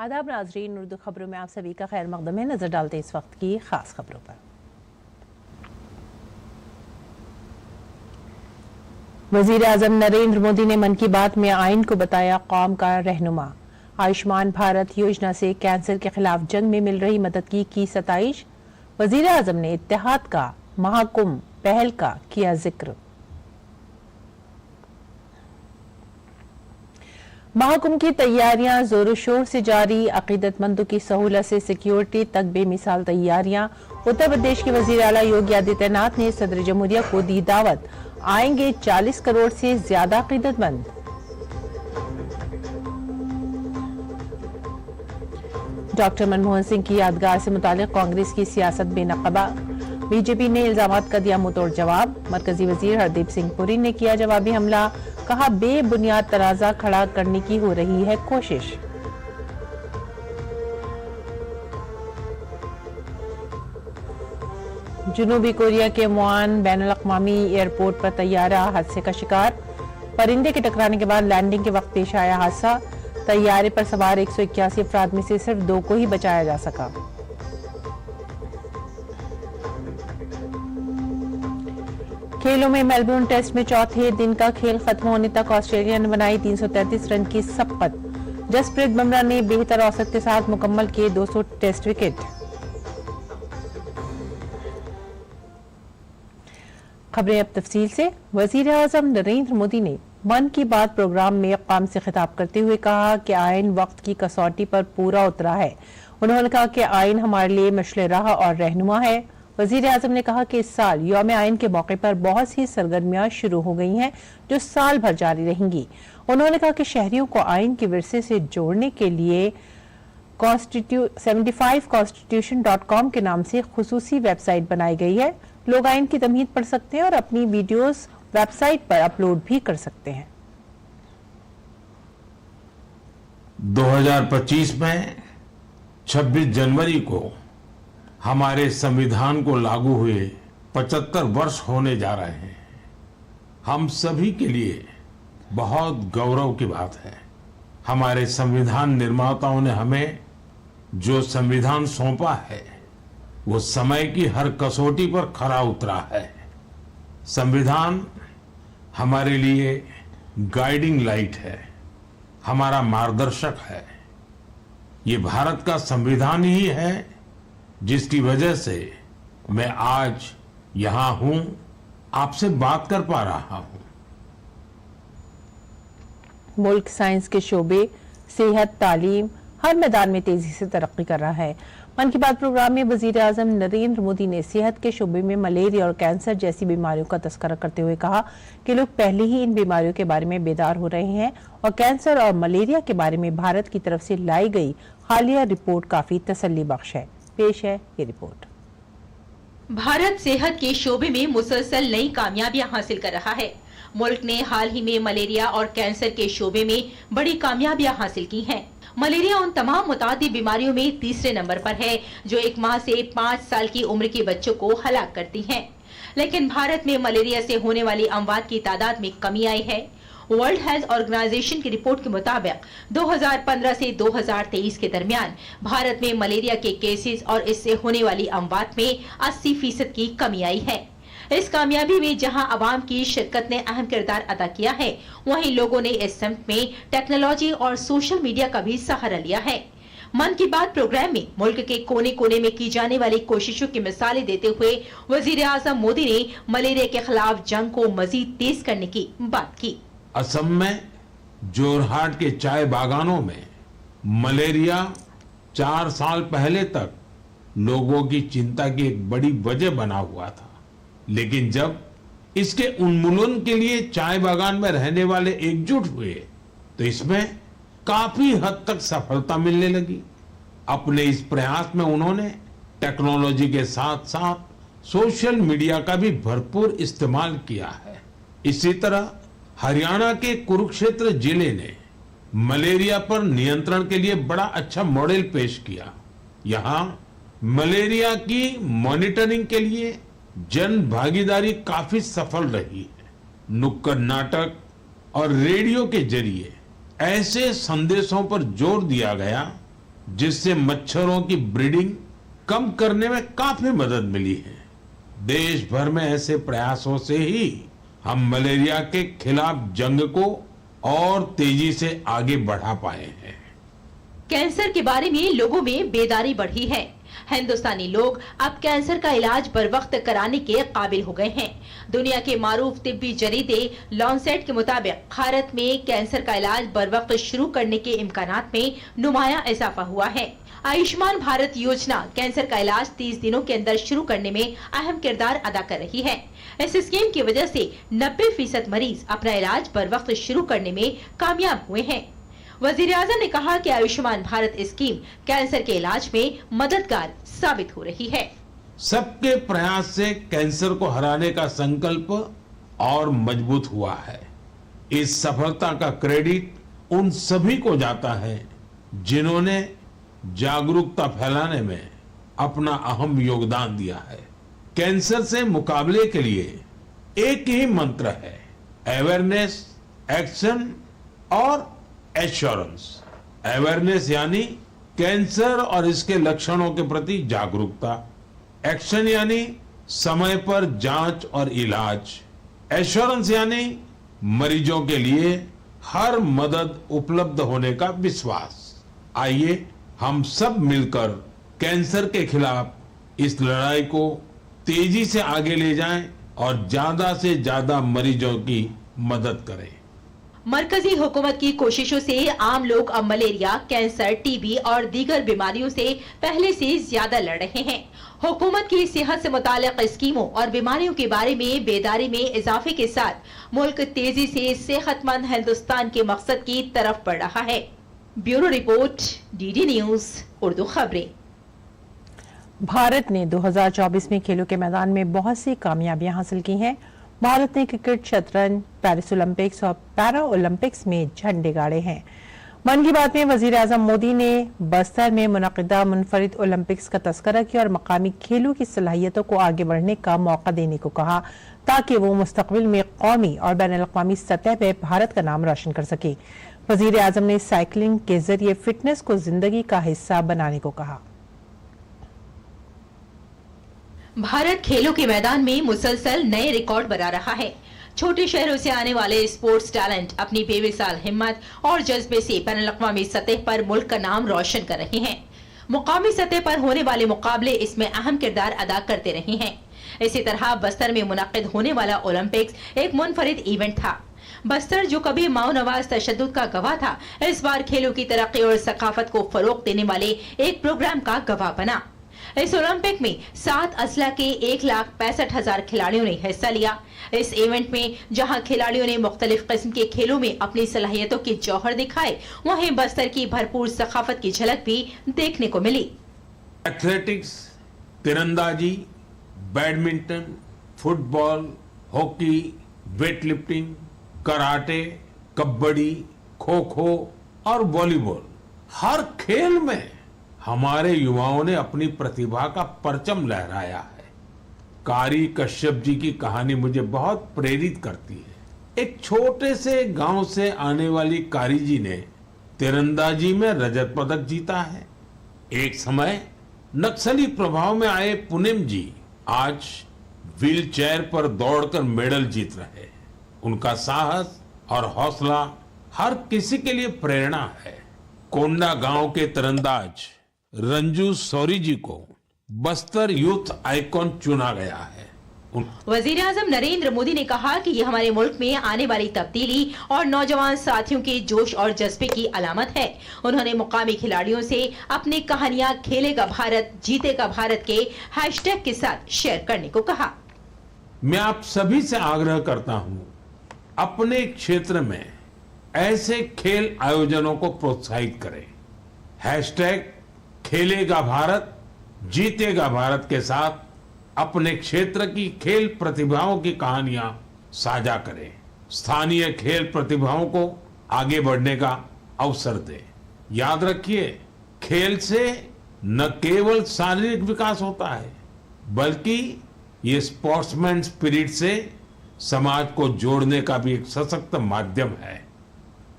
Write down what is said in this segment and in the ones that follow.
आदाब नाजरीन, उर्दू खबरों में आप सभी का खैर मकदम है। नजर डालते इस वक्त की खास खबरों पर। वजीर आजम नरेंद्र मोदी ने मन की बात में आइन को बताया कौम का रहनुमा। आयुष्मान भारत योजना से कैंसर के खिलाफ जंग में मिल रही मदद की सताइश। वजीर आजम ने इत्तेहाद का महाकुंभ पहल का किया जिक्र। महाकुंभ की तैयारियां जोरों शोर से जारी। अकीदतमंदों की सहूलत से सिक्योरिटी तक बेमिसाल तैयारियां। उत्तर प्रदेश के वजीर आला योगी आदित्यनाथ ने सदर जमहूरिया को दी दावत। आएंगे 40 करोड़ से ज्यादा अकीदतमंद। डॉक्टर मनमोहन सिंह की यादगार से मुतालिक कांग्रेस की सियासत बेनकबा। बीजेपी ने इल्जामात का दिया मुंहतोड़ जवाब। मरकजी वजीर हरदीप सिंह पुरी ने किया जवाबी हमला। कहा बेबुनियाद तनाजा खड़ा करने की हो रही है कोशिश। जुनूबी कोरिया के मुआन बैनुल-अक़वामी एयरपोर्ट पर तैयारा हादसे का शिकार। परिंदे के टकराने के बाद लैंडिंग के वक्त पेश आया हादसा। तैयारे पर सवार 181 अफराद में से सिर्फ 2 को ही बचाया जा सका। खेलों में मेलबोर्न टेस्ट में चौथे दिन का खेल खत्म होने तक ऑस्ट्रेलिया ने बनाई 333 रन की शपथ। जसप्रीत बुमराह ने बेहतर औसत के साथ मुकम्मल किए 200 टेस्ट विकेट। खबरें अब तफसील से। वजीर आजम नरेंद्र मोदी ने मन की बात प्रोग्राम में कौम से खिताब करते हुए कहा कि आइन वक्त की कसौटी पर पूरा उतरा है। उन्होंने कहा कि आइन हमारे लिए मशले राह और रहनुमा है। वजीर आजम ने कहा कि इस साल यौम आइन के मौके पर बहुत सी सरगर्मियां शुरू हो गई हैं जो साल भर जारी रहेंगी। उन्होंने कहा कि शहरियों को आइन के विरसे से जोड़ने के लिए 75constitution.com के नाम से खुसूसी वेबसाइट बनाई गई है। लोग आइन की तमहीद पढ़ सकते हैं और अपनी वीडियोस वेबसाइट पर अपलोड भी कर सकते हैं। 2025 में 26 जनवरी को हमारे संविधान को लागू हुए 75 वर्ष होने जा रहे हैं। हम सभी के लिए बहुत गौरव की बात है। हमारे संविधान निर्माताओं ने हमें जो संविधान सौंपा है वो समय की हर कसौटी पर खरा उतरा है। संविधान हमारे लिए गाइडिंग लाइट है, हमारा मार्गदर्शक है। ये भारत का संविधान ही है जिसकी वजह से मैं आज यहां हूं, आपसे बात कर पा रहा हूं। मुल्क साइंस के शोबे, सेहत, तालीम हर मैदान में तेजी से तरक्की कर रहा है। मन की बात प्रोग्राम में वजीर आजम नरेंद्र मोदी ने सेहत के शोबे में मलेरिया और कैंसर जैसी बीमारियों का तस्करा करते हुए कहा कि लोग पहले ही इन बीमारियों के बारे में बेदार हो रहे हैं और कैंसर और मलेरिया के बारे में भारत की तरफ से लाई गई हालिया रिपोर्ट काफी तसल्ली बख्श है। पेश है ये रिपोर्ट। भारत सेहत के शोबे में मुसलसल नई कामयाबियां हासिल कर रहा है। मुल्क ने हाल ही में मलेरिया और कैंसर के शोबे में बड़ी कामयाबियां हासिल की हैं। मलेरिया उन तमाम मुतादिद बीमारियों में तीसरे नंबर पर है जो 1 माह से 5 साल की उम्र के बच्चों को हलाक करती हैं। लेकिन भारत में मलेरिया से होने वाली अमवात की तादाद में कमी आई है। वर्ल्ड हेल्थ ऑर्गेनाइजेशन की रिपोर्ट के मुताबिक 2015 से 2023 के दरमियान भारत में मलेरिया के केसेस और इससे होने वाली अमवात में 80% की कमी आई है। इस कामयाबी में जहां अवाम की शिरकत ने अहम किरदार अदा किया है, वहीं लोगों ने इस सिमत में टेक्नोलॉजी और सोशल मीडिया का भी सहारा लिया है। मन की बात प्रोग्राम में मुल्क के कोने कोने में की जाने वाली कोशिशों की मिसालें देते हुए वजीर आजम मोदी ने मलेरिया के खिलाफ जंग को मजीद तेज करने की बात की। असम में जोरहाट के चाय बागानों में मलेरिया 4 साल पहले तक लोगों की चिंता की एक बड़ी वजह बना हुआ था, लेकिन जब इसके उन्मूलन के लिए चाय बागान में रहने वाले एकजुट हुए तो इसमें काफी हद तक सफलता मिलने लगी। अपने इस प्रयास में उन्होंने टेक्नोलॉजी के साथ साथ सोशल मीडिया का भी भरपूर इस्तेमाल किया है। इसी तरह हरियाणा के कुरुक्षेत्र जिले ने मलेरिया पर नियंत्रण के लिए बड़ा अच्छा मॉडल पेश किया। यहाँ मलेरिया की मॉनिटरिंग के लिए जन भागीदारी काफी सफल रही है। नुक्कड़ नाटक और रेडियो के जरिए ऐसे संदेशों पर जोर दिया गया जिससे मच्छरों की ब्रीडिंग कम करने में काफी मदद मिली है। देश भर में ऐसे प्रयासों से ही हम मलेरिया के खिलाफ जंग को और तेजी से आगे बढ़ा पाए हैं। कैंसर के बारे में लोगों में बेदारी बढ़ी है। हिंदुस्तानी लोग अब कैंसर का इलाज बर वक्त कराने के काबिल हो गए हैं। दुनिया के मारूफ तिब्बी जरीदे लॉन्सेट के मुताबिक भारत में कैंसर का इलाज बर वक्त शुरू करने के इम्कानात में नुमाया इजाफा हुआ है। आयुष्मान भारत योजना कैंसर का इलाज 30 दिनों के अंदर शुरू करने में अहम किरदार अदा कर रही है। इस स्कीम की वजह से 90% मरीज अपना इलाज बर वक्त शुरू करने में कामयाब हुए हैं। वजीर आजम ने कहा कि आयुष्मान भारत स्कीम कैंसर के इलाज में मददगार साबित हो रही है। सबके प्रयास से कैंसर को हराने का संकल्प और मजबूत हुआ है। इस सफलता का क्रेडिट उन सभी को जाता है जिन्होंने जागरूकता फैलाने में अपना अहम योगदान दिया है। कैंसर से मुकाबले के लिए एक ही मंत्र है, अवेयरनेस, एक्शन और एश्योरेंस। अवेयरनेस यानी कैंसर और इसके लक्षणों के प्रति जागरूकता, एक्शन यानी समय पर जांच और इलाज, एश्योरेंस यानी मरीजों के लिए हर मदद उपलब्ध होने का विश्वास। आइए हम सब मिलकर कैंसर के खिलाफ इस लड़ाई को तेजी से आगे ले जाएं और ज्यादा से ज्यादा मरीजों की मदद करें। मरकजी हुकूमत की कोशिशों से आम लोग अब मलेरिया, कैंसर, टीबी और दीगर बीमारियों से पहले से ज्यादा लड़ रहे हैं। हुकूमत की सेहत से मुताल्लिक स्कीमों और बीमारियों के बारे में बेदारी में इजाफे के साथ मुल्क तेजी से सेहतमंद हिंदुस्तान के मकसद की तरफ बढ़ रहा है। Bureau report, DD news Urdu खबरें। भारत ने 2024 में खेलों के मैदान में बहुत सी कामयाबियां हासिल की हैं। भारत ने क्रिकेट, शतरंज, पेरिस ओलंपिक्स और पैरा ओलंपिक्स में झंडे गाड़े हैं। मन की बात में वजीर आजम मोदी ने बस्तर में मुनक़िदा मुनफरिद ओलंपिक्स का तस्करा किया और मकामी खेलों की सलाहियतों को आगे बढ़ने का मौका देने को कहा ताकि वो मुस्तकबिल में कौमी और बैनुल-अक़वामी सतह पर भारत का नाम रोशन कर सके। वजीर आजम ने साइकिलिंग के जरिए फिटनेस को जिंदगी का हिस्सा बनाने को कहा। भारत खेलों के मैदान में मुसलसल नए रिकॉर्ड बना रहा है। छोटे शहरों से आने वाले स्पोर्ट्स टैलेंट अपनी बेमिसाल हिम्मत और जज्बे से बैनुल-अक़वामी सतह पर मुल्क का नाम रोशन कर रहे हैं। मुकामी सतह पर होने वाले मुकाबले इसमें अहम किरदार अदा करते रहे हैं। इसी तरह बस्तर में मुनक़िद होने वाला ओलंपिक्स एक मुनफरिद इवेंट था। बस्तर जो कभी माओ नवाज तशद्दुद का गवाह था, इस बार खेलों की तरक्की और सकाफत को फरोग देने वाले एक प्रोग्राम का गवाह बना। इस ओलंपिक में 7 अजला के 1,65,000 खिलाड़ियों ने हिस्सा लिया। इस इवेंट में जहां खिलाड़ियों ने मुख्तलिफ किस्म के खेलों में अपनी सलाहियतों के जौहर दिखाए, वहीं बस्तर की भरपूर सकाफत की झलक भी देखने को मिली। एथलेटिक्स, तीरंदाजी, badminton, football, hockey, weightlifting, karate, kabaddi, kho kho और वॉलीबॉल, हर खेल में हमारे युवाओं ने अपनी प्रतिभा का परचम लहराया है। कारी कश्यप जी की कहानी मुझे बहुत प्रेरित करती है। एक छोटे से गांव से आने वाली कारी जी ने तीरंदाजी में रजत पदक जीता है। एक समय नक्सली प्रभाव में आए पूनम जी आज व्हील चेयर पर दौड़कर मेडल जीत रहे हैं। उनका साहस और हौसला हर किसी के लिए प्रेरणा है। कोंडा गांव के तीरंदाज रंजू सौरी जी को बस्तर यूथ आइकॉन चुना गया है। वजीर आजम नरेंद्र मोदी ने कहा कि ये हमारे मुल्क में आने वाली तब्दीली और नौजवान साथियों के जोश और जज्बे की अलामत है। उन्होंने मुकामी खिलाड़ियों से अपनी कहानियां खेलेगा भारत, जीतेगा भारत के हैशटैग के साथ शेयर करने को कहा। मैं आप सभी से आग्रह करता हूं, अपने क्षेत्र में ऐसे खेल आयोजनों को प्रोत्साहित करें। हैशटैग खेलेगा भारत, जीतेगा भारत के साथ अपने क्षेत्र की खेल प्रतिभाओं की कहानियां साझा करें। स्थानीय खेल प्रतिभाओं को आगे बढ़ने का अवसर दें। याद रखिए, खेल से न केवल शारीरिक विकास होता है, बल्कि ये स्पोर्ट्समैन स्पिरिट से समाज को जोड़ने का भी एक सशक्त माध्यम है।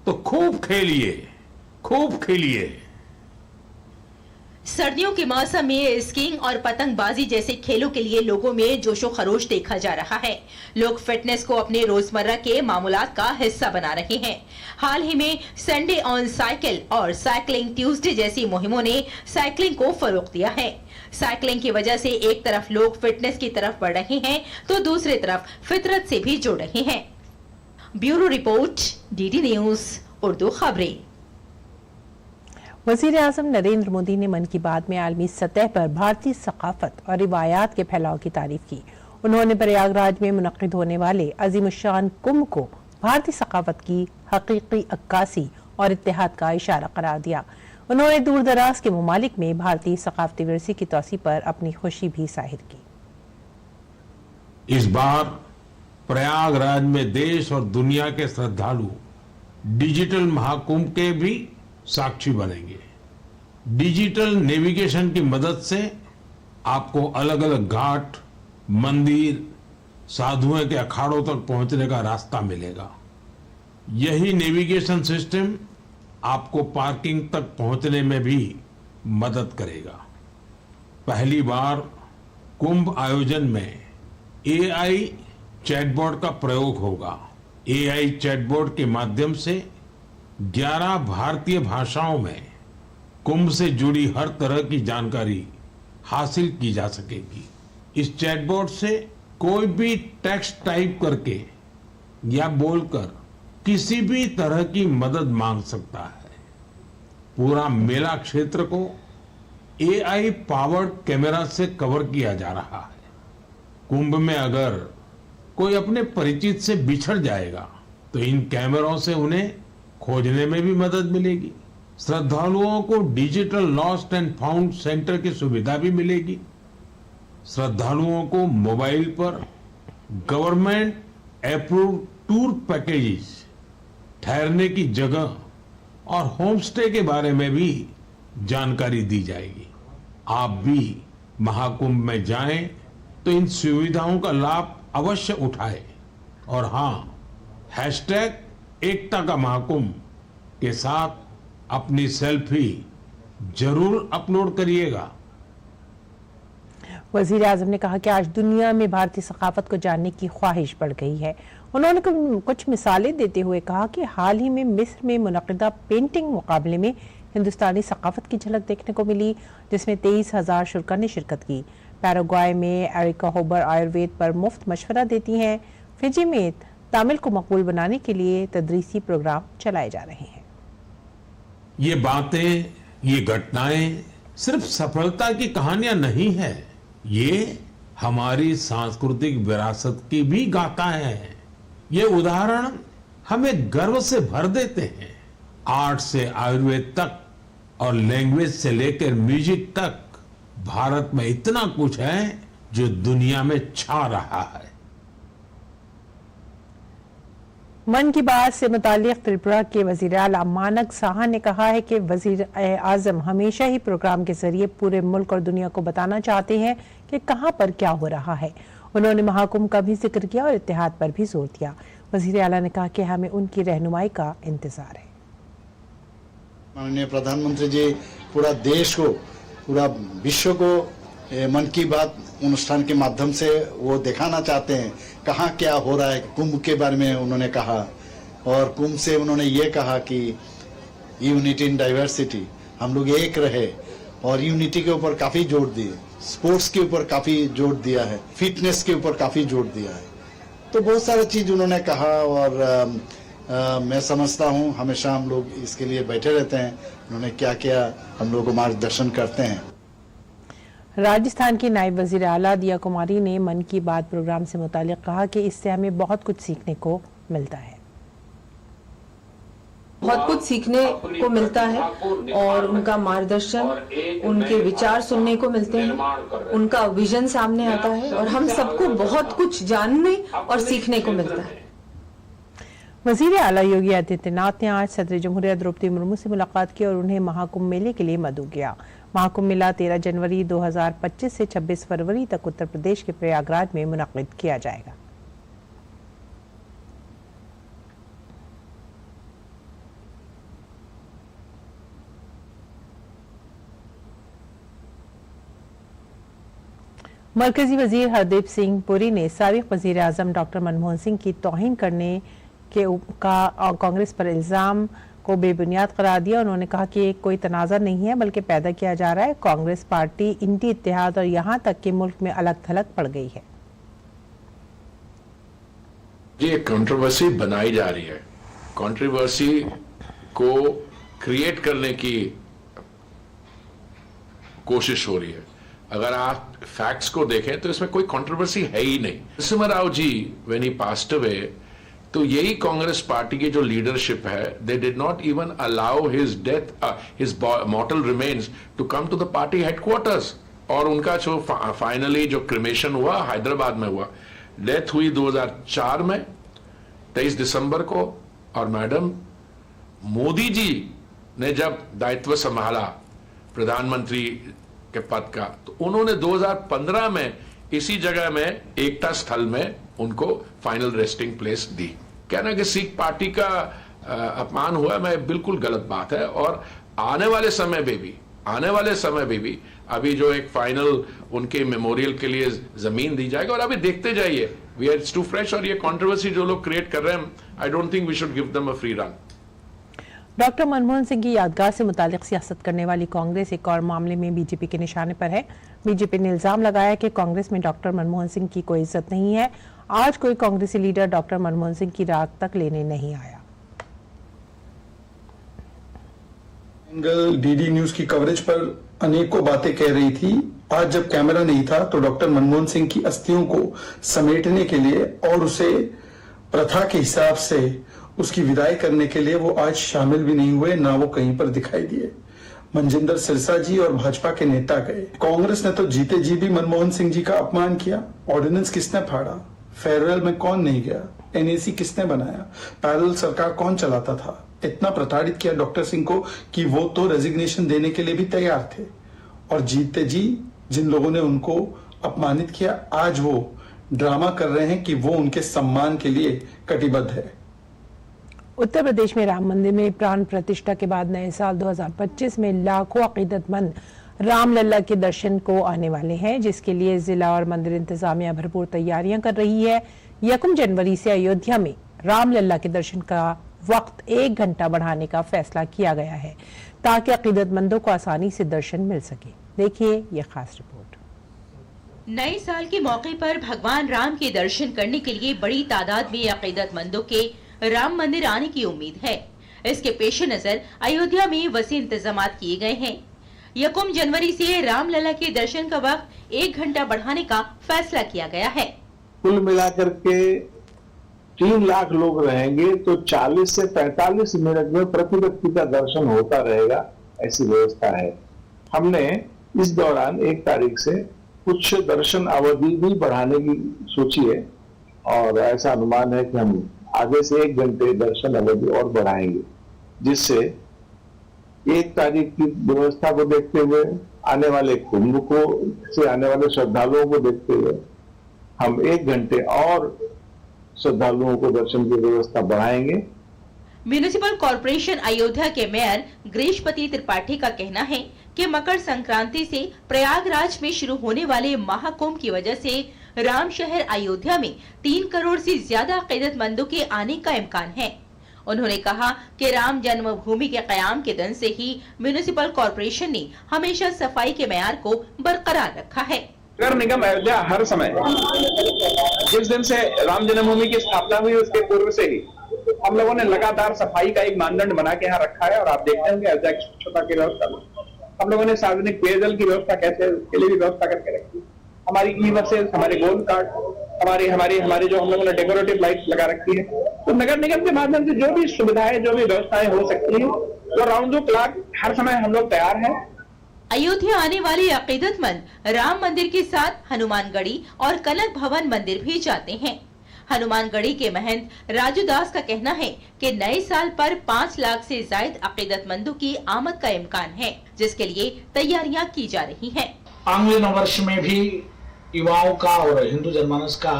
तो खूब खेलिए, खूब खेलिए। सर्दियों के मौसम में स्कीइंग और पतंगबाजी जैसे खेलों के लिए लोगों में जोशो खरोश देखा जा रहा है। लोग फिटनेस को अपने रोजमर्रा के मामूलात का हिस्सा बना रहे हैं। हाल ही में संडे ऑन साइकिल और साइकिलिंग ट्यूसडे जैसी मुहिमों ने साइकिलिंग को फरोग दिया है। साइकिलिंग की वजह से एक तरफ लोग फिटनेस की तरफ बढ़ रहे हैं तो दूसरी तरफ फितरत से भी जुड़ रहे हैं। Bureau report, DD news Urdu खबरें। वजीर आजम नरेंद्र मोदी ने मन की बात में आलमी सतह पर भारतीय सकाफत और रिवायात के फैलाव की तारीफ की। उन्होंने प्रयागराज में मुनक्किद होने वाले अजीमुशान कुंभ को भारतीय सकाफत की हकीकी अक्कासी और इत्तेहाद का इशारा करार दिया। उन्होंने दूर दराज के ममालिक में भारतीय सकाफती विरसे की तोसी पर अपनी खुशी भी जाहिर की। इस बार प्रयागराज में देश और दुनिया के श्रद्धालु डिजिटल महाकुंभ के भी साक्षी बनेंगे। डिजिटल नेविगेशन की मदद से आपको अलग अलग घाट, मंदिर, साधुओं के अखाड़ों तक पहुंचने का रास्ता मिलेगा। यही नेविगेशन सिस्टम आपको पार्किंग तक पहुंचने में भी मदद करेगा। पहली बार कुंभ आयोजन में एआई चैटबॉट का प्रयोग होगा। एआई चैटबॉट के माध्यम से 11 भारतीय भाषाओं में कुंभ से जुड़ी हर तरह की जानकारी हासिल की जा सकेगी। इस चैटबॉट से कोई भी टेक्स्ट टाइप करके या बोलकर किसी भी तरह की मदद मांग सकता है। पूरा मेला क्षेत्र को एआई पावर्ड कैमरा से कवर किया जा रहा है। कुंभ में अगर कोई अपने परिचित से बिछड़ जाएगा तो इन कैमरों से उन्हें खोजने में भी मदद मिलेगी। श्रद्धालुओं को digital lost and found centre की सुविधा भी मिलेगी। श्रद्धालुओं को मोबाइल पर गवर्नमेंट अप्रूव्ड टूर पैकेजेस, ठहरने की जगह और होम स्टे के बारे में भी जानकारी दी जाएगी। आप भी महाकुंभ में जाएं तो इन सुविधाओं का लाभ अवश्य उठाएं और हाँ, #एकता का महाकुंभ के साथ अपनी सेल्फी जरूर अपलोड करिएगा। वजीर आजम ने कहा कि आज दुनिया में भारतीय सकाफत को जानने की ख्वाहिश बढ़ गई है। उन्होंने कुछ मिसालें देते हुए कहा कि हाल ही में मिस्र में मुनक्किदा पेंटिंग मुकाबले में हिंदुस्तानी सकाफत की झलक देखने को मिली, जिसमें 23,000 शुरा ने शिरकत की। पैराग्वाय में एरिका होबर आयुर्वेद पर मुफ्त मशवरा देती हैं। फिजी में तामिल को मकबूल बनाने के लिए तदरीसी प्रोग्राम चलाए जा रहे हैं। ये बातें, ये घटनाएं सिर्फ सफलता की कहानियां नहीं है, ये हमारी सांस्कृतिक विरासत की भी गाथाएं हैं। ये उदाहरण हमें गर्व से भर देते हैं। आर्ट से आयुर्वेद तक और लैंग्वेज से लेकर म्यूजिक तक भारत में इतना कुछ है जो दुनिया में छा रहा है। मन की बात से मुतालिक त्रिपुरा के वजीर आला मानक साहा ने कहा है कि वजीर आजम हमेशा ही प्रोग्राम के जरिए पूरे मुल्क और दुनिया को बताना चाहते हैं कि कहां पर क्या हो रहा है। उन्होंने महाकुंभ का भी जिक्र किया और इत्तेहाद पर भी जोर दिया। वजीर आला ने कहा कि हमें उनकी रहनुमाई का इंतजार है। माननीय प्रधानमंत्री जी पूरा देश को, पूरा विश्व को मन की बात अनुष्ठान के माध्यम से वो दिखाना चाहते हैं कहाँ क्या हो रहा है। कुंभ के बारे में उन्होंने कहा और कुंभ से उन्होंने ये कहा कि यूनिटी इन डाइवर्सिटी, हम लोग एक रहे, और यूनिटी के ऊपर काफी जोर दिए, स्पोर्ट्स के ऊपर काफी जोर दिया है, फिटनेस के ऊपर काफी जोर दिया है। तो बहुत सारी चीज उन्होंने कहा और मैं समझता हूँ हमेशा हम लोग इसके लिए बैठे रहते हैं। उन्होंने क्या किया, हम लोग को मार्गदर्शन करते हैं। राजस्थान की नायब वजीर आला दिया कुमारी ने मन की बात प्रोग्राम से मुतालिक कहा कि इससे हमें बहुत कुछ सीखने को मिलता है। बहुत कुछ सीखने को मिलता है और उनका मार्गदर्शन, उनके विचार सुनने को मिलते हैं, उनका विजन सामने आता है और हम सबको बहुत कुछ जानने और सीखने को मिलता है। वजीर आला योगी आदित्यनाथ ने आज सदर जमहूरिया द्रौपदी मुर्मू से मुलाकात की और उन्हें महाकुंभ मेले के लिए मदऊ किया। महाकुंभ मेला 13 जनवरी 2025 से 26 फरवरी तक उत्तर प्रदेश के प्रयागराज में मुनक्किद किया जाएगा। मरकजी वजीर हरदीप सिंह पुरी ने साबिक वजीर आजम डॉक्टर मनमोहन सिंह की तौहीन करने के का कांग्रेस पर इल्जाम को बेबुनियाद करार दिया। उन्होंने कहा कि कोई तनाज़ा नहीं है बल्कि पैदा किया जा रहा है। कांग्रेस पार्टी इंडी इत्तेहाद और यहाँ तक कि मुल्क में अलग थलग पड़ गई है। ये कंट्रोवर्सी बनाई जा रही है, कंट्रोवर्सी को क्रिएट करने की कोशिश हो रही है। अगर आप फैक्ट्स को देखें तो इसमें कोई कंट्रोवर्सी है ही नहीं। Narasimha Rao ji when he passed away, तो यही कांग्रेस पार्टी की जो लीडरशिप है, they did not even allow his death, his mortal remains to come to the party headquarters. और उनका जो फाइनली जो क्रिमेशन हुआ हैदराबाद में हुआ, डेथ हुई 2004 में 23 दिसंबर को। और मैडम मोदी जी ने जब दायित्व संभाला प्रधानमंत्री के पद का, तो उन्होंने 2015 में इसी जगह में एकता स्थल में उनको फाइनल रेस्टिंग प्लेस दी। कहना कि सिख पार्टी का अपमान हुआ, मैं बिल्कुल गलत बात है। और आने वाले समय में भी अभी जो एक फाइनल उनके मेमोरियल के लिए जमीन दी जाएगी। और अभी देखते जाइए, वी आर टू फ्रेश। और ये कंट्रोवर्सी जो लोग क्रिएट कर रहे हैं, I don't think we should give them a free run. Doctor Manmohan Singh की यादगार से मुतालिक सियासत करने वाली कांग्रेस एक और मामले में बीजेपी के निशाने पर है। बीजेपी ने इल्जाम लगाया कि कांग्रेस में डॉक्टर मनमोहन सिंह की कोई इज्जत नहीं है। आज कोई कांग्रेसी लीडर डॉक्टर मनमोहन सिंह की राग तक लेने नहीं आया। डीडी न्यूज की कवरेज पर अनेकों बातें कह रही थी। आज जब कैमरा नहीं था तो डॉक्टर मनमोहन सिंह की अस्थियों को समेटने के लिए और उसे प्रथा के हिसाब से उसकी विदाई करने के लिए वो आज शामिल भी नहीं हुए, ना वो कहीं पर दिखाई दिए। मनजिंदर सिरसा जी और भाजपा के नेता गए। कांग्रेस ने तो जीते जी भी मनमोहन सिंह जी का अपमान किया। ऑर्डिनेंस किसने फाड़ा? फेयरवेल में कौन नहीं गया? एनएसी किसने बनाया? पैरेलल सरकार कौन चलाता था? इतना प्रताड़ित किया डॉक्टर सिंह को कि वो तो रेजिग्नेशन देने के लिए भी तैयार थे। और जीते जी जिन लोगों ने उनको अपमानित किया, आज वो ड्रामा कर रहे हैं कि वो उनके सम्मान के लिए कटिबद्ध है। उत्तर प्रदेश में राम मंदिर में प्राण प्रतिष्ठा के बाद नए साल 2025 में लाखों अकीदतमंद रामलला के दर्शन को आने वाले हैं, जिसके लिए जिला और मंदिर इंतजामिया भरपूर तैयारियां कर रही है। 1 जनवरी से अयोध्या में रामलला के दर्शन का वक्त 1 घंटा बढ़ाने का फैसला किया गया है ताकि अकीदतमंदों को आसानी से दर्शन मिल सके। देखिए ये खास रिपोर्ट। नए साल के मौके पर भगवान राम के दर्शन करने के लिए बड़ी तादाद में अकीदतमंदों के राम मंदिर आने की उम्मीद है। इसके पेश नजर अयोध्या में वसी इंतजाम किए गए हैं। 1 जनवरी से रामलला के दर्शन का वक्त 1 घंटा बढ़ाने का फैसला किया गया है। कुल मिलाकर के 3 लाख लोग रहेंगे तो 40 से 45 मिनट में प्रति व्यक्ति का दर्शन होता रहेगा, ऐसी व्यवस्था है। हमने इस दौरान 1 तारीख से कुछ दर्शन अवधि भी बढ़ाने की सोची है और ऐसा अनुमान है कि हम आगे से 1 घंटे दर्शन अवधि और बढ़ाएंगे, जिससे 1 तारीख की व्यवस्था को देखते हुए, आने वाले कुंभ को से आने वाले श्रद्धालुओं को देखते हुए हम 1 घंटे और श्रद्धालुओं को दर्शन की व्यवस्था बढ़ाएंगे। म्युनिसिपल कॉर्पोरेशन अयोध्या के मेयर ग्रीशपति त्रिपाठी का कहना है कि मकर संक्रांति से प्रयागराज में शुरू होने वाले महाकुंभ की वजह से राम शहर अयोध्या में 3 करोड़ से ज्यादा अकीदतमंदों के आने का इम्कान है। उन्होंने कहा कि राम जन्मभूमि के कयाम के दिन से ही म्युनिसिपल कॉर्पोरेशन ने हमेशा सफाई के मेयार को बरकरार रखा है। नगर निगम अयोध्या हर समय, जिस दिन से राम जन्मभूमि की स्थापना हुई उसके पूर्व से ही हम लोगों ने लगातार सफाई का एक मानदंड बना के यहाँ रखा है। और आप देखते होंगे अयोध्या की स्वच्छता की व्यवस्था, हम लोगों ने सार्वजनिक पेयजल की व्यवस्था कैसे उसके लिए भी व्यवस्था करके रखी। हमारी ई बसेस, हमारे गोल्ड कार्ड, हमारे जो हम लोगों ने डेकोरेटिव लाइट्स लगा रखी है। तो नगर निगम के माध्यम से जो भी सुविधाएं, जो भी व्यवस्थाएं हो सकती है, वो राउंड द क्लॉक हर समय हम लोग तैयार हैं। अयोध्या आने वाले अकीदतमंद राम मंदिर के साथ हनुमानगढ़ी और कनक भवन मंदिर भी जाते हैं। हनुमानगढ़ी के महंत राजू दास का कहना है कि नए साल पर 5 लाख से ज्यादा अकीदतमंदों की आमद का इम्कान है, जिसके लिए तैयारियां की जा रही हैं। आंग्ल नववर्ष में भी युवाओं का और हिंदू जनमानस का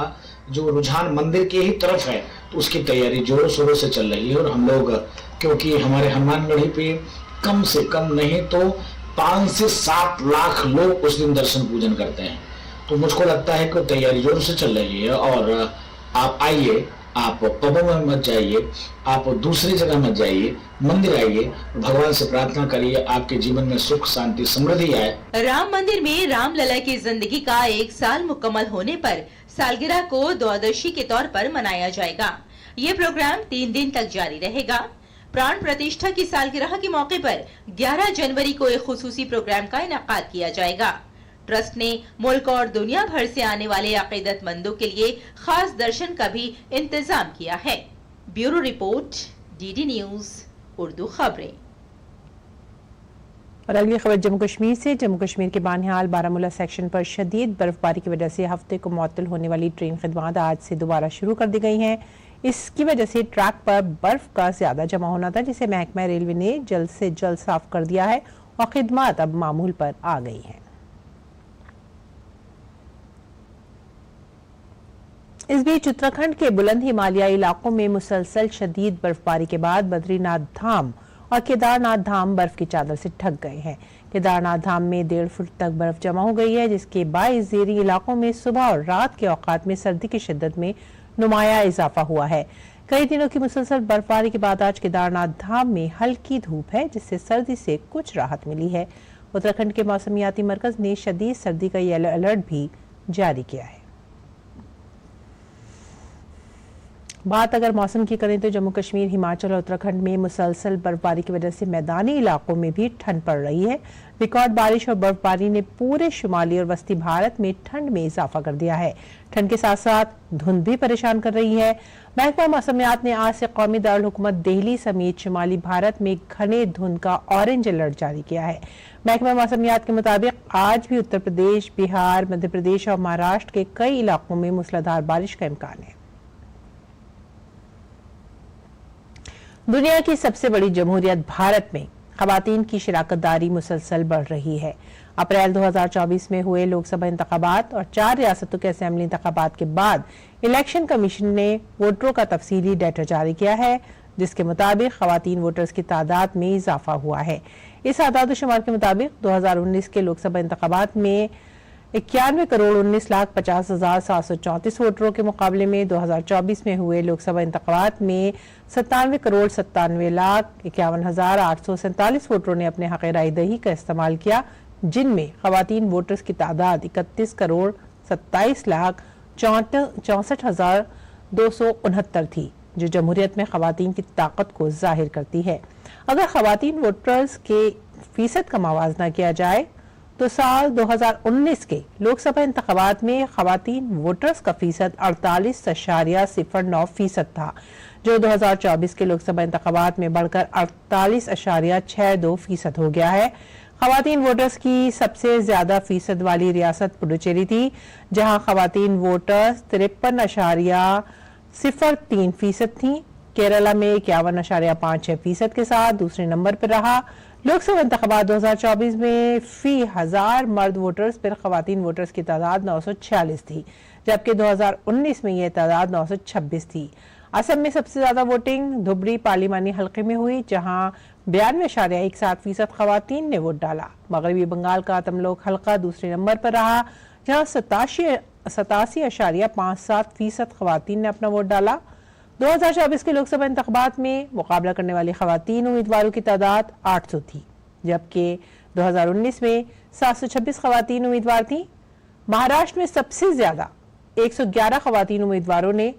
जो रुझान मंदिर के ही तरफ है, तो उसकी तैयारी जोरों शोरों से चल रही है। और हम लोग, क्योंकि हमारे हनुमानगढ़ी पे कम से कम नहीं तो 5 से 7 लाख लोग उस दिन दर्शन पूजन करते हैं, तो मुझको लगता है कि तैयारी जोरों से चल रही है। और आप आइए, आप पबों में मत जाइए, आप दूसरी जगह मत जाइए, मंदिर आइए, भगवान से प्रार्थना करिए आपके जीवन में सुख शांति समृद्धि आए। राम मंदिर में रामलला की जिंदगी का 1 साल मुकम्मल होने पर सालगिरह को द्वादशी के तौर पर मनाया जाएगा। ये प्रोग्राम 3 दिन तक जारी रहेगा। प्राण प्रतिष्ठा की सालगिरह के मौके पर 11 जनवरी को एक खुसूसी प्रोग्राम का इनेकाद किया जाएगा। ट्रस्ट ने मुल्क और दुनिया भर से आने वाले अकीदतमंदों के लिए खास दर्शन का भी इंतजाम किया है। Bureau report, DD news Urdu खबरें। और अगली खबर जम्मू कश्मीर से। जम्मू कश्मीर के बानिहाल बारामूला सेक्शन पर शदीद बर्फबारी की वजह से हफ्ते को मुअत्तल होने वाली ट्रेन खिदमत आज से दोबारा शुरू कर दी गई हैं। इसकी वजह से ट्रैक पर बर्फ का ज्यादा जमा होना था, जिसे महकमा रेलवे ने जल्द से जल्द साफ कर दिया है और खिदमत अब मामूल पर आ गई है। इस बीच उत्तराखंड के बुलंद हिमालयी इलाकों में मुसलसल शदीद बर्फबारी के बाद बद्रीनाथ धाम और केदारनाथ धाम बर्फ की चादर से ढक गए हैं। केदारनाथ धाम में 1.5 फुट तक बर्फ जमा हो गई है, जिसके बायस ज़ेरी इलाकों में सुबह और रात के औकात में सर्दी की शिद्दत में नुमाया इजाफा हुआ है। कई दिनों की मुसलसल बर्फबारी के बाद आज केदारनाथ धाम में हल्की धूप है, जिससे सर्दी से कुछ राहत मिली है। उत्तराखंड के मौसमियाती मरकज ने शदीद सर्दी का येलो अलर्ट भी जारी किया है। बात अगर मौसम की करें तो जम्मू कश्मीर, हिमाचल और उत्तराखंड में मुसलसल बर्फबारी की वजह से मैदानी इलाकों में भी ठंड पड़ रही है। रिकॉर्ड बारिश और बर्फबारी ने पूरे शुमाली और वस्ती भारत में ठंड में इजाफा कर दिया है। ठंड के साथ साथ धुंध भी परेशान कर रही है। महकमा मौसमियात ने आज से कौमी दारुल हुकूमत दिल्ली समेत शुमाली भारत में घने धुंध का ऑरेंज अलर्ट जारी किया है। महकमा मौसमियात के मुताबिक आज भी उत्तर प्रदेश, बिहार, मध्य प्रदेश और महाराष्ट्र के कई इलाकों में मूसलाधार बारिश का इम्कान है। दुनिया की सबसे बड़ी जमहूरियत भारत में खवातीन की शिराकतदारी मुसलसल बढ़ रही है। अप्रैल 2024 में हुए लोकसभा इंतखाबात और 4 रियासतों के असेंबली इंतखाबात के बाद इलेक्शन कमीशन ने वोटरों का तफसीली डाटा जारी किया है, जिसके मुताबिक खवातीन वोटर्स की तादाद में इजाफा हुआ है। इस आदाद-ओ-शुमार के मुताबिक 2019 के लोकसभा इंतखाबात में 91,19,50,734 वोटरों के मुकाबले में 2024 में हुए लोकसभा इंतखाबात में 97,97,51,847 वोटरों ने अपने हक़ राय दही का इस्तेमाल किया, जिनमें खवातीन वोटर्स की तादाद 31,27,64,64,269 थी, जो जमहूरियत में खवातीन की ताकत को जाहिर करती है। अगर खवातीन वोटर्स के फीसद का मवाजना किया जाए तो साल 2019 के लोकसभा इंतखाबात में खवातीन वोटर्स का फीसद 48.09% था, जो 2024 के लोकसभा इंतखाबात में बढ़कर 48.62% हो गया है। खवातीन वोटर्स की सबसे ज्यादा फीसद वाली रियासत पुडुचेरी थी, जहां खवातीन वोटर्स 53.03% थी। केरला में 51.56% के साथ दूसरे नंबर पर रहा। लोकसभा इंतखाबात 2024 में फी 1000 मर्द वोटर्स पर खवातीन वोटर्स की तादाद 946 थी, जबकि 2019 में यह तादाद 926 थी। असम में सबसे ज्यादा वोटिंग धुबरी पार्लिमानी हल्के में हुई, जहां 92.17% खवातीन ने वोट डाला। मगरबी बंगाल का तमलोक हल्का दूसरे नंबर पर रहा, जहां 87.57% खवातीन ने अपना वोट डाला। 2024 के लोकसभा इंतखाबात में मुकाबला करने वाली खवातीन उम्मीदवारों की तादाद 800 थी, जबकि 2019 में 726 खवातीन उम्मीदवार थी। महाराष्ट्र में सबसे ज्यादा 111 खवातीन उम्मीदवारों ने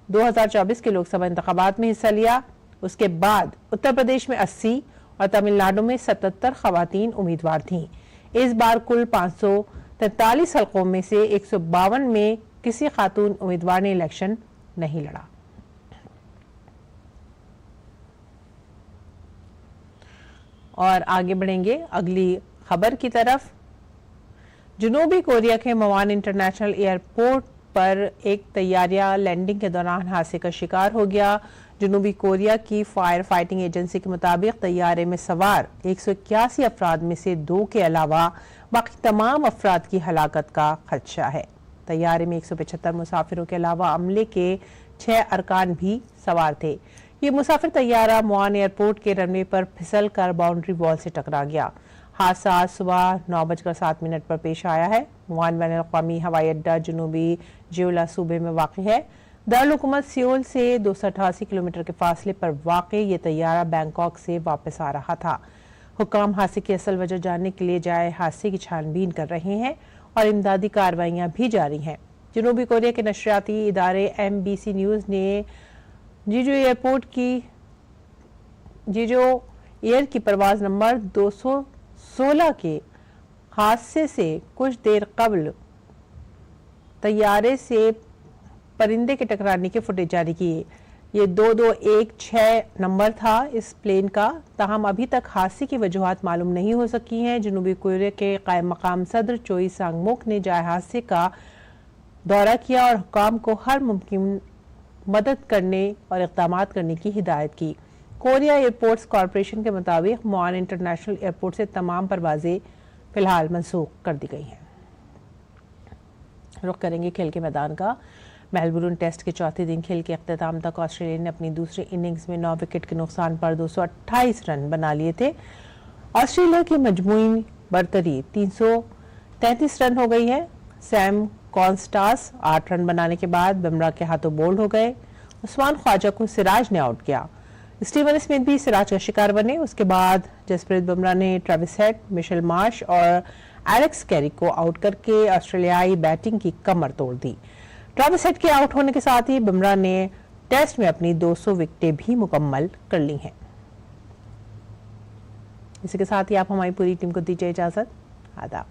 2024 के लोकसभा इंतखाबात में हिस्सा लिया। उसके बाद उत्तर प्रदेश में 80 और तमिलनाडु में 77 खवातीन उम्मीदवार थीं। इस बार कुल 543 हल्कों में से 152 में किसी खातून उम्मीदवार ने इलेक्शन नहीं लड़ा। और आगे बढ़ेंगे अगली खबर की तरफ। जनूबी कोरिया के मवान इंटरनेशनल एयरपोर्ट पर एक तैयारिया लैंडिंग के दौरान हादसे का शिकार हो गया। जनूबी कोरिया की फायर फाइटिंग एजेंसी के मुताबिक तैयारे में सवार 181 अफराद में से 2 के अलावा बाकी तमाम अफराद की हलाकत का खदशा है। तैयारे में 175 मुसाफिरों के अलावा अमले के 6 अरकान भी सवार थे। ये मुसाफिर तैयारा मुआन एयरपोर्ट के रनवे पर फिसल कर बाउंड्री वॉल से टकरा गया। हादसा आज सुबह 9:07 पर पेश आया है। मुआन बैनुल-अक़वामी हवाई अड्डा जनूबी जेओला सूबे में वाक़ है। दारुल-हुकूमत सियोल से 288 किलोमीटर के फासले पर वाक़ ये तैयारा बैंकॉक से वापस आ रहा था। हुक्काम हादसे की असल वजह जानने के लिए जाए हादसे की छानबीन कर रहे हैं और इमदादी कार्रवाइयां भी जारी हैं। जनूबी कोरिया के नशरियाती इदारे MBC न्यूज़ ने जीजो एयर की परवाज नंबर 216 के हादसे से कुछ देर कबल तैयारे से परिंदे के टकराने के फुटेज जारी किए। ये 2216 नंबर था इस प्लेन का। ताहम अभी तक हादसे की वजूहात मालूम नहीं हो सकी हैं। जनूबी कोरिया के कायम मकाम सदर चोई सांगमोक ने जाए हादसे का दौरा किया और हुक्काम को हर मुमकिन मदद करने और इक़दामात करने की हिदायत की। कोरिया एयरपोर्ट्स कॉरपोरेशन के मुताबिक मुआन इंटरनेशनल एयरपोर्ट से तमाम परवाजें फिलहाल मनसूख कर दी गई हैं। रुख करेंगे खेल के मैदान का। मेलबुर्न टेस्ट के चौथे दिन खेल के अख्ताम तक ऑस्ट्रेलिया ने अपनी दूसरी इनिंग्स में 9 विकेट के नुकसान पर 228 रन बना लिए थे। ऑस्ट्रेलिया की मजमूई बरतरी 333 रन हो गई है। सैम कॉन्स्टास 8 रन बनाने के बाद बुमराह के हाथों बोल्ड हो गए। उस्मान ख्वाजा को सिराज ने आउट किया। स्टीवन स्मिथ भी सिराज का शिकार बने। उसके बाद जसप्रीत बुमराह ने ट्रेविस हेड, मिशेल मार्श और एलेक्स कैरी को आउट करके ऑस्ट्रेलियाई बैटिंग की कमर तोड़ दी। ट्रेविस हेड के आउट होने के साथ ही बुमराह ने टेस्ट में अपनी 200 विकेटें भी मुकम्मल कर ली हैं। इसी के साथ ही आप हमारी पूरी टीम को दीजिए इजाजत। आदाब।